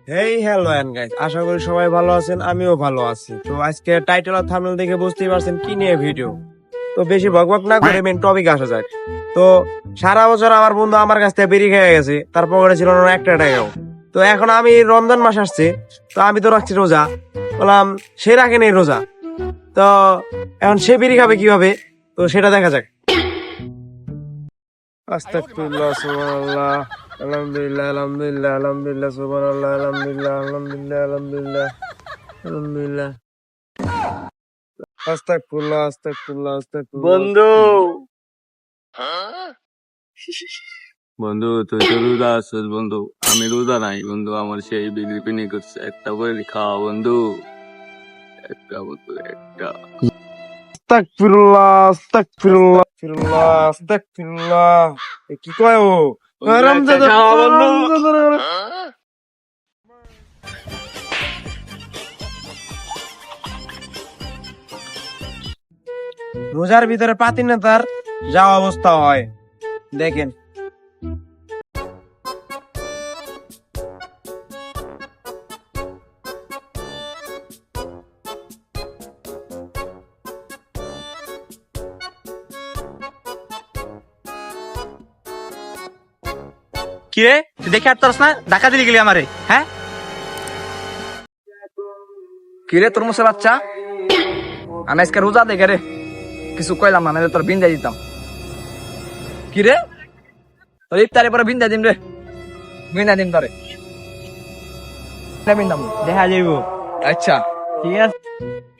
Hey hello and guys, আশা করি সবাই ভালো আছেন, আমিও ভালো আছি। তো আজকে টাইটেল আর থাম্বনেল দেখে বুঝতেই পারছেন কি নিয়ে ভিডিও। তো বেশি বকবক না করে মেন টপিক আসা যাক। তো সারা বছর আমার বন্ধু আমার কাছ থেকে বেরিয়ে খেয়ে গেছে, তার পকেটে ছিল না একটা টাকাও। তো এখন আমি রমজান মাস আসছে, তো আমি তো রাখছি রোজা, বললাম সে রাখে নেই রোজা। তো এখন সে বেরিয়ে খাবে কিভাবে, তো সেটা দেখা যাক। আস্তাগফিরুল্লাহ, সুবহানাল্লাহ, আলহামদুলিল্লাহ, আলহামদুলিল্লাহ, আলহামদুলিল্লাহ, সুবহানাল্লাহ, আলহামদুলিল্লাহ, আলহামদুলিল্লাহ, আলহামদুলিল্লাহ, আলহামদুলিল্লাহ। আস্তাগফিরুল্লাহ, আস্তাগফিরুল্লাহ, আস্তাগফিরুল্লাহ। বন্ধু বন্ধু তুই তো রোজা আছিস বন্ধু, আমি রোজা নাই বন্ধু। আমার সেই বিড়ি পিনি করছে, একটা করে খাওয়া বন্ধু, একটা বন্ধু একটা। আস্তাগফিরুল্লাহ, আস্তাগফিরুল্লাহ, আস্তাগফিরুল্লাহ, আস্তাগফিরুল্লাহ। এ কি কয় ও? রমজান খাওয়া বন্ধু। রোজার ভিতরে পাতি নেতার যা অবস্থা হয় দেখেন। কিরে তুই দেখে আর তোরস না, ধাক্কা দিলি গেলি আমারে, হ্যাঁ? কিরে তোর মুসে বাচ্চা, আমি আজকে রোজা দেখে রে কিছু কইলাম না, নাহলে তোর বিন্দা দিতাম। কিরে তোর ইফতারের পরে বিন্দা দিম রে, বিন্দা দিম তোরে, বিন্দাম দেখা যাইব। আচ্ছা ঠিক আছে।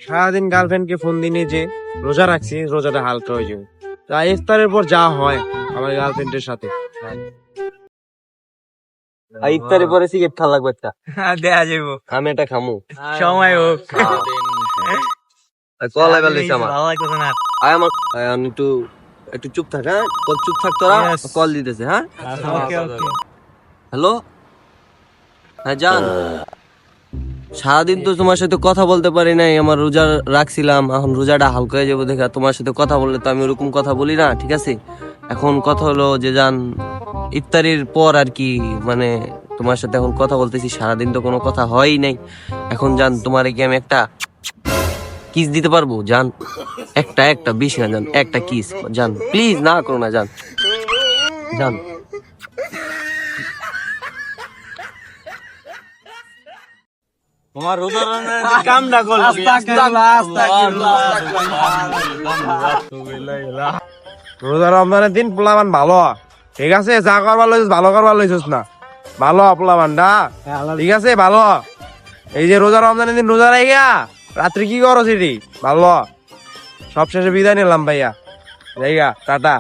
সারাদিন গার্লফ্রেন্ডকে ফোন দিয়ে যে রোজা রাখছি, রোজাটা হালকা হয়ে যাবে। তা ইফতারের পর যা হয় আমার গার্লফ্রেন্ডের সাথে, ইফতারের পরে সিগারেট খাওয়া লাগবে একটা, দেখা যাইব, আমি এটা খামু। সময় হোক। কলাই বালিস আমার ভালো লাগতেছে না। আয় আমার আমি একটু একটু চুপ থাক, হ্যাঁ চুপ থাক তোরা। কল দিতেছে, হ্যাঁ ওকে ওকে। হ্যালো, হ্যাঁ জান, সারাদিন তো তোমার সাথে কথা বলতে পারি নাই, আমার রোজা রাখছিলাম, এখন রোজাটা হালকা হয়ে যাবো দেখা। তোমার সাথে কথা বললে তো আমি ওরকম কথা বলি না, ঠিক আছে? এখন কথা হলো যে জান, ইফতারির পর আর কি, মানে তোমার সাথে এখন কথা বলতেছি, সারাদিন তো কোনো কথা হয়ই নাই। এখন জান তোমার কি আমি একটা কিস দিতে পারবো জান? একটা একটা বেশি না জান, একটা কিস জান, প্লিজ না করো না জান, জান। তোমার রোজার কামটা করলো। রোজা রমজানের দিন পোলাবান ভালো, ঠিক আছে? যা করবার লইছিস ভালো করবার লইছিস না, ভালো পোলাবানটা, ঠিক আছে? ভালো। এই যে রোজা রমজানের দিন রোজা রাইগা রাত্রি কি করো সেটি ভালো। সবশেষে বিদায় নিলাম ভাইয়া, জায়গা টাটা।